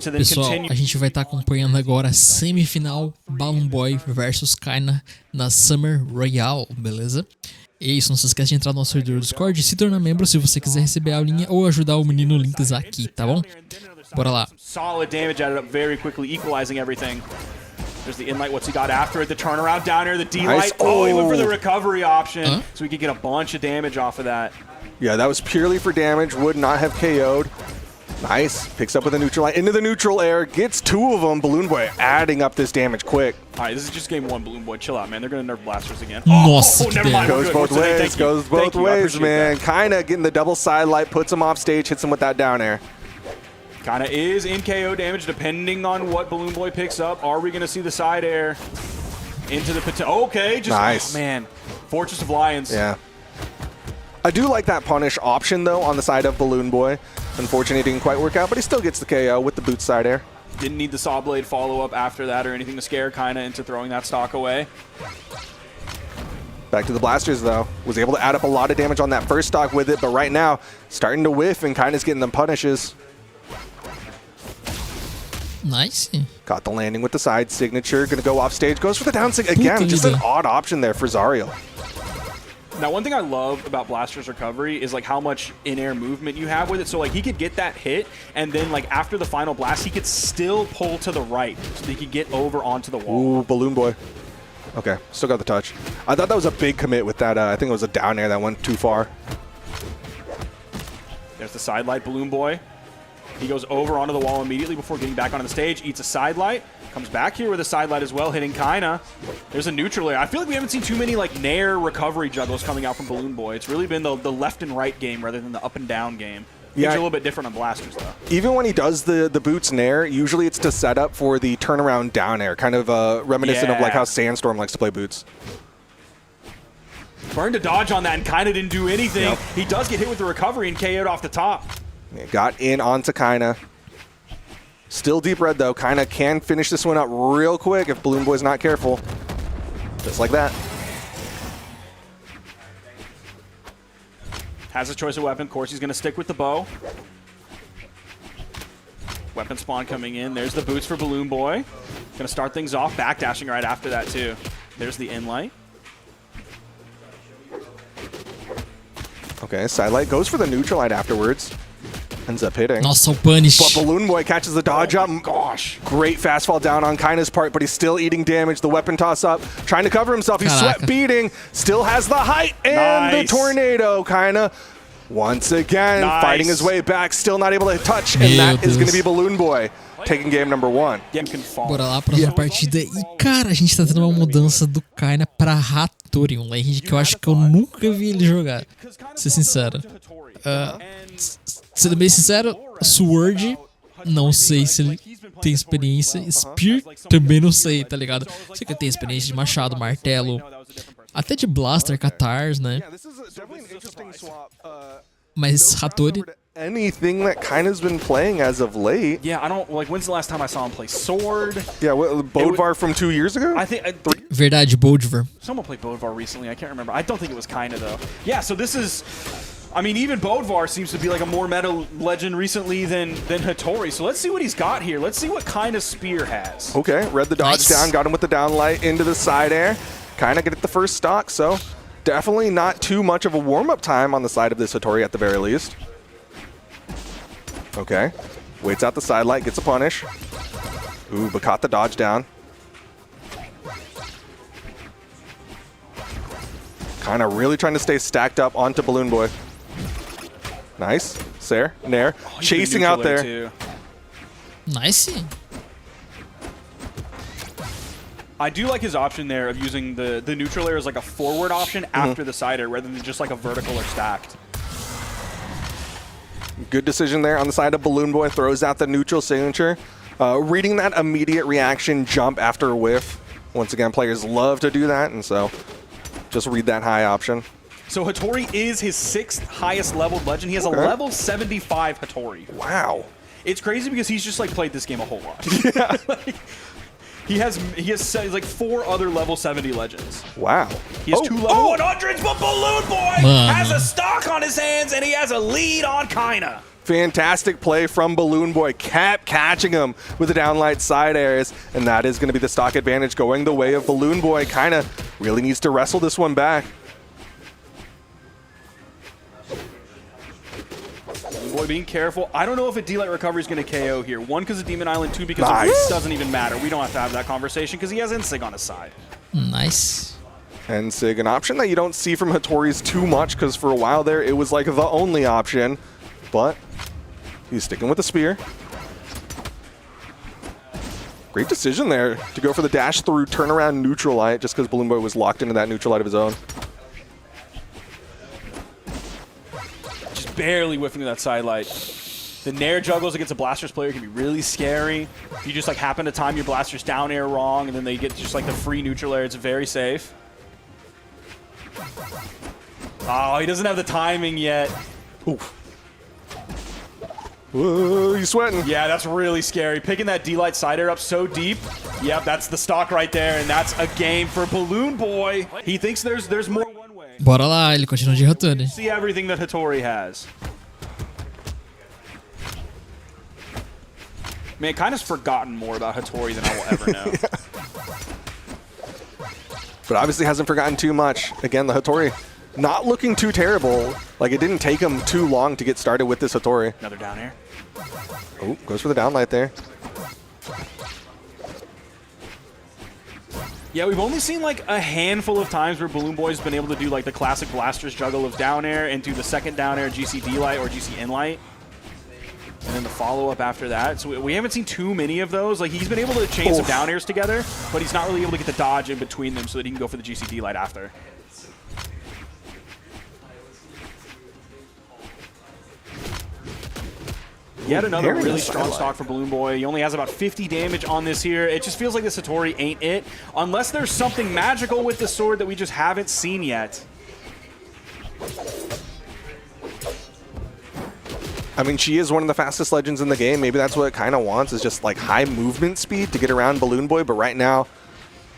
Pessoal, a gente vai estar acompanhando agora a semifinal Balloon Boy versus Kaina na Summer Royale, beleza? E é isso, não se esquece de entrar no nosso servidor do Discord e se tornar membro se você quiser receber a aulinha ou ajudar o menino Links aqui, tá bom? Bora lá. Solid damage added up very quickly, equalizing everything. There's the in-light, what's he got after it, the turnaround down here, the D-light. Nice. Oh, he went for the recovery option, so we could get a bunch of damage off of that. Yeah, that was purely for damage, would not have KO'd. Nice, picks up with a neutral light into the neutral air, gets two of them. Balloon Boy adding up this damage quick. All right, this is just game one, Balloon Boy. Chill out, man. They're going to nerf blasters again. Nossa, oh, never mind. Goes both ways, goes both ways, man. Kaina getting the double side light, puts him off stage, hits him with that down air. Kaina is in KO damage depending on what Balloon Boy picks up. Are we going to see the side air into the potential? Okay, just nice. Oh, man. Fortress of Lions. Yeah. I do like that punish option, though, on the side of Balloon Boy. Unfortunately, it didn't quite work out, but he still gets the KO with the boot side air. Didn't need the Saw Blade follow-up after that or anything to scare Kaina into throwing that stock away. Back to the blasters, though. Was able to add up a lot of damage on that first stock with it, but right now, starting to whiff, and Kaina's getting them punishes. Nice. Got the landing with the side signature. Going to go off stage. Goes for the down sig again. Just an odd option there for Zariel. Now, one thing I love about Blaster's recovery is like how much in-air movement you have with it. So like he could get that hit, and then like after the final blast, he could still pull to the right so he could get over onto the wall. Ooh, Balloon Boy. Okay, still got the touch. I thought that was a big commit with that. I think it was a down air that went too far. There's the side light, Balloon Boy. He goes over onto the wall immediately before getting back onto the stage, eats a side light, comes back here with a side light as well, hitting Kaina. There's a neutral air. I feel like we haven't seen too many like nair recovery juggles coming out from Balloon Boy. It's really been the left and right game rather than the up and down game. It's a little bit different on Blasters though. Even when he does the boots nair, usually it's to set up for the turnaround down air, kind of reminiscent of like how Sandstorm likes to play boots. Burned a dodge on that and Kaina didn't do anything. Yep. He does get hit with the recovery and KO'd off the top. Yeah, got in onto Kaina. Still deep red though. Kaina can finish this one up real quick if Balloon Boy's not careful. Just like that. Has a choice of weapon. Of course, he's going to stick with the bow. Weapon spawn coming in. There's the boots for Balloon Boy. Going to start things off. Backdashing right after that too. There's the in-light. Okay, side light goes for the neutral light afterwards. Ends up hitting. Nossa, o punish. But Balloon Boy catches the dodge up. Gosh. Great fast fall down on Kaina's part, but he's still eating damage. The weapon toss up, trying to cover himself. He's sweat beating. Still has the height and the tornado. Kaina once again fighting his way back. Still not able to touch, and that is going to be Balloon Boy taking game number one. Bora lá, próxima partida. E cara, a gente tá tendo uma mudança do Kaina pra Hattori, um lane que eu acho que eu nunca vi ele jogar. Ser sincero. Sendo bem sincero, Sword, não sei se ele tem experiência. Spear, também não sei, tá ligado? Sei que ele tem experiência de machado, martelo, até de blaster, katars, né? Mas Hattori... Anything that Kaina's been playing as of late. Yeah, I don't like. When's the last time I saw him play Sword? Yeah, Bodvar from 2 years ago. I think Verdade, Bodvar. Someone played Bodvar recently. I can't remember. I don't think it was Kaina though. Yeah, so this is. I mean, even Bodvar seems to be like a more meta legend recently than Hattori. So let's see what he's got here. Let's see what Kaina's spear has. Okay, read the dodge down, got him with the down light into the side air. Kaina get the first stock, so definitely not too much of a warm-up time on the side of this Hattori at the very least. Okay, waits out the side light, gets a punish. Ooh, but caught the dodge down. Kind of really trying to stay stacked up onto Balloon Boy. Nice, nair, chasing out there. Too. Nice. I do like his option there of using the neutral air as like a forward option after the side air rather than just like a vertical or stacked. Good decision there on the side of Balloon Boy. Throws out the neutral signature. Reading that immediate reaction jump after a whiff. Once again, players love to do that, and so just read that high option. So Hattori is his 6th highest leveled legend. He has a level 75 Hattori. Wow. It's crazy because he's just like played this game a whole lot. Yeah. He has like 4 other level 70 legends. Wow. He has 2 level 100s, but Balloon Boy has a stock on his hands, and he has a lead on Kaina. Fantastic play from Balloon Boy. Kept catching him with the downlight side airs, and that is going to be the stock advantage going the way of Balloon Boy. Kind of really needs to wrestle this one back. Balloon Boy being careful. I don't know if a D-Light recovery is going to KO here. One, because of Demon Island. Two, because it doesn't even matter. We don't have to have that conversation because he has Ensig on his side. Nice. Ensig, an option that you don't see from Hattori's too much, because for a while there it was like the only option, but he's sticking with the spear. Great decision there to go for the dash through turnaround neutral light, just because Balloon Boy was locked into that neutral light of his own. Just barely whiffing to that side light. The Nair juggles against a Blasters player can be really scary. If you just like happen to time your Blasters down air wrong and then they get just like the free neutral air, it's very safe. Oh, he doesn't have the timing yet. Oof. Whoa, he's sweating. Yeah, that's really scary. Picking that D-Light side air up so deep. Yep, that's the stock right there, and that's a game for Balloon Boy. He thinks there's more one way. Bora lá, ele continua de Hattori. See everything that Hattori has. Man, kind of forgotten more about Hattori than I will ever know. But obviously hasn't forgotten too much. Again, the Hattori not looking too terrible. Like, it didn't take him too long to get started with this Hattori. Another down air. Oh, goes for the downlight there. Yeah, we've only seen like a handful of times where Balloon Boy's been able to do like the classic Blasters juggle of down air and do the second down air GC D-Light or GC N-Light. And then the follow-up after that. So we haven't seen too many of those. Like, he's been able to chain some down airs together, but he's not really able to get the dodge in between them so that he can go for the GC D-Light after. Yet another really strong stock for Balloon Boy. He only has about 50 damage on this here. It just feels like this Hattori ain't it, unless there's something magical with the sword that we just haven't seen yet. I mean, she is one of the fastest legends in the game. Maybe that's what it kind of wants, is just like high movement speed to get around Balloon Boy. But right now,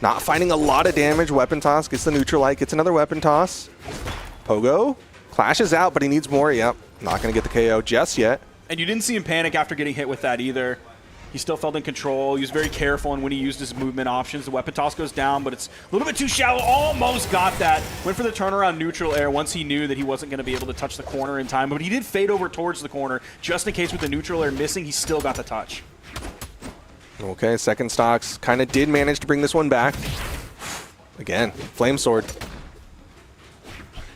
not finding a lot of damage. Weapon toss, gets the neutral light, gets another weapon toss. Pogo clashes out, but he needs more. Yep, not going to get the KO just yet. And you didn't see him panic after getting hit with that either. He still felt in control. He was very careful, and when he used his movement options, the weapon toss goes down, but it's a little bit too shallow. Almost got that. Went for the turnaround neutral air once he knew that he wasn't going to be able to touch the corner in time, but he did fade over towards the corner. Just in case with the neutral air missing, he still got the touch. Okay, second stocks kind of did manage to bring this one back. Again, Flame Sword.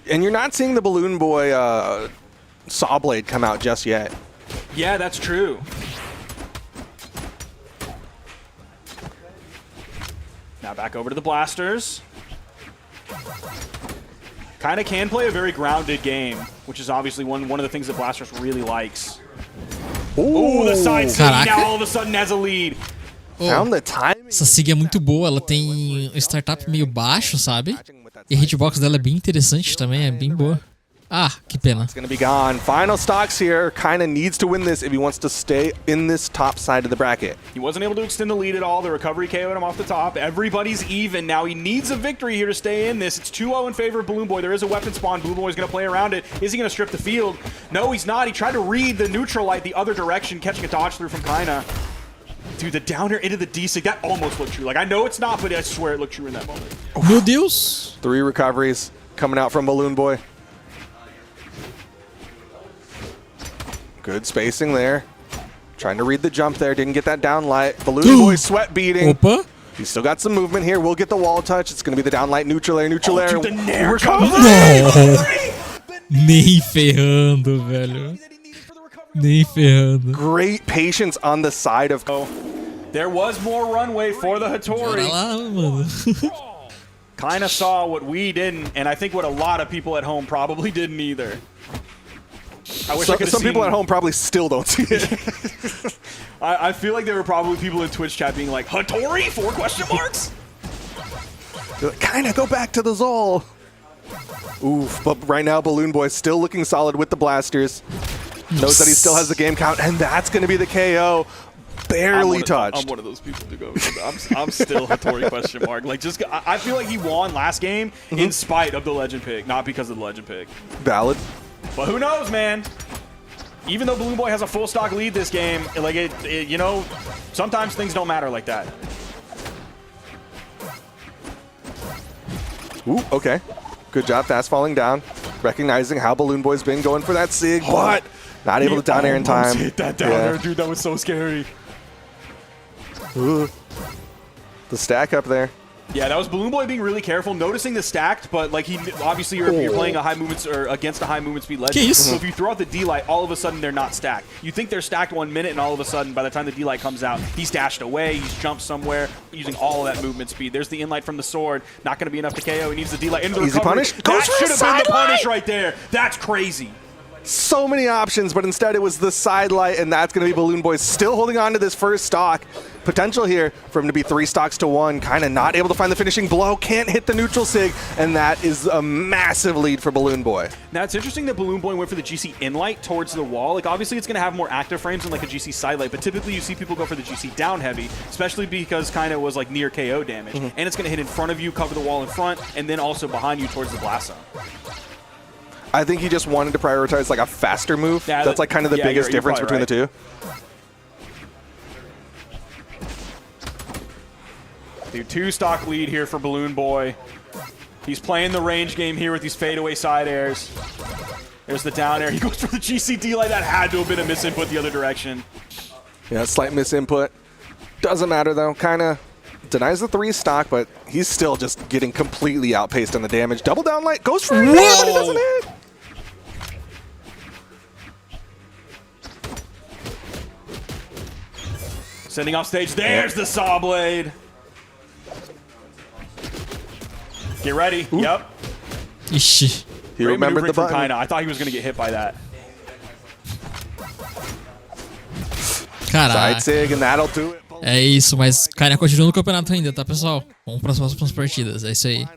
And you're not seeing the Balloon Boy Saw Blade come out just yet. Yeah, that's true. Now back over to the Blasters. Kind of can play a very grounded game, which is obviously one of the things that Blasters really likes. Ooh, the side city now all of a sudden has a lead. Found the timing. Essa SIG é muito boa, ela tem um startup meio baixo, sabe? E a hitbox dela é bem interessante também, é bem boa. Ah, que pena. It's going to be gone. Final stocks here. Kind of needs to win this if he wants to stay in this top side of the bracket. He wasn't able to extend the lead at all. The recovery KO'd him off the top. Everybody's even. Now he needs a victory here to stay in this. It's 2-0 in favor of Balloon Boy. There is a weapon spawn. Balloon Boy's going to play around it. Is he going to strip the field? No, he's not. He tried to read the neutral light the other direction, catching a dodge through from Kaina. Dude, the downer into the D-Sig, that almost looked true. Like, I know it's not, but I swear it looked true in that moment. Meu Deus! 3 recoveries coming out from Balloon Boy. Good spacing there. Trying to read the jump there. Didn't get that down light. Balloon Boy sweat beating. Opa! He's still got some movement here. We'll get the wall touch. It's going to be the down light neutral air. Neutral air. Dude, the Nair recovery! Nem ferrando, velho. Nem ferrando. Great patience on the side of... There was more runway for the Hattori. Bora lá, mano. Kind of saw what we didn't, and I think what a lot of people at home probably didn't either. I wish I could have Some seen... people at home probably still don't see it. I feel like there were probably people in Twitch chat being like, Hattori? 4 question marks? Kind of go back to the Zol. Oof, but right now Balloon Boy still looking solid with the Blasters. Knows that he still has the game count, and that's going to be the KO. Barely touched. I'm one of those people to go. I'm still Hattori question mark. Like, just I feel like he won last game in spite of the legend pick, not because of the legend pick. Valid. But who knows, man? Even though Balloon Boy has a full stock lead this game, like you know, sometimes things don't matter like that. Ooh, okay. Good job fast falling down. Recognizing how Balloon Boy's been going for that Sig, but not able to down air in time. Hit that down air, dude. That was so scary. Ooh. The stack up there. Yeah, that was Balloon Boy being really careful, noticing the stacked, but like he obviously you're playing a high movement or against a high movement speed legend. So if you throw out the D-Light, all of a sudden they're not stacked. You think they're stacked 1 minute, and all of a sudden by the time the D-Light comes out, he's dashed away, he's jumped somewhere using all of that movement speed. There's the in-light from the sword, not going to be enough to KO. He needs the D-Light into the easy recovery. punish. That should have been the punish right there. That's crazy. So many options, but instead it was the side light, and that's going to be Balloon Boy still holding on to this first stock. Potential here for him to be 3 stocks to 1, kind of not able to find the finishing blow, can't hit the neutral Sig, and that is a massive lead for Balloon Boy. Now, it's interesting that Balloon Boy went for the GC in-light towards the wall. Like, obviously, it's going to have more active frames than, like, a GC side light, but typically you see people go for the GC down heavy, especially because kind of was, like, near KO damage. And it's going to hit in front of you, cover the wall in front, and then also behind you towards the blast zone. I think he just wanted to prioritize, like, a faster move. Yeah, that's, like, kind of the biggest difference between right. the two. Dude, 2 stock lead here for Balloon Boy. He's playing the range game here with these fadeaway side airs. There's the down air. He goes for the GCD like that. Had to have been a misinput the other direction. Yeah, slight misinput. Doesn't matter, though. Kind of denies the 3 stock, but he's still just getting completely outpaced on the damage. Double down light. Goes for it, but it doesn't hit. Sending off stage. There's the saw blade. Get ready. Ooh. Yep. Ixi. He remembered the button. I thought he was going to get hit by that. Caraca. Side Sig, and that'll do it. É isso, mas Kaina continua no campeonato ainda, tá, pessoal? Vamos para as próximas partidas. É isso aí.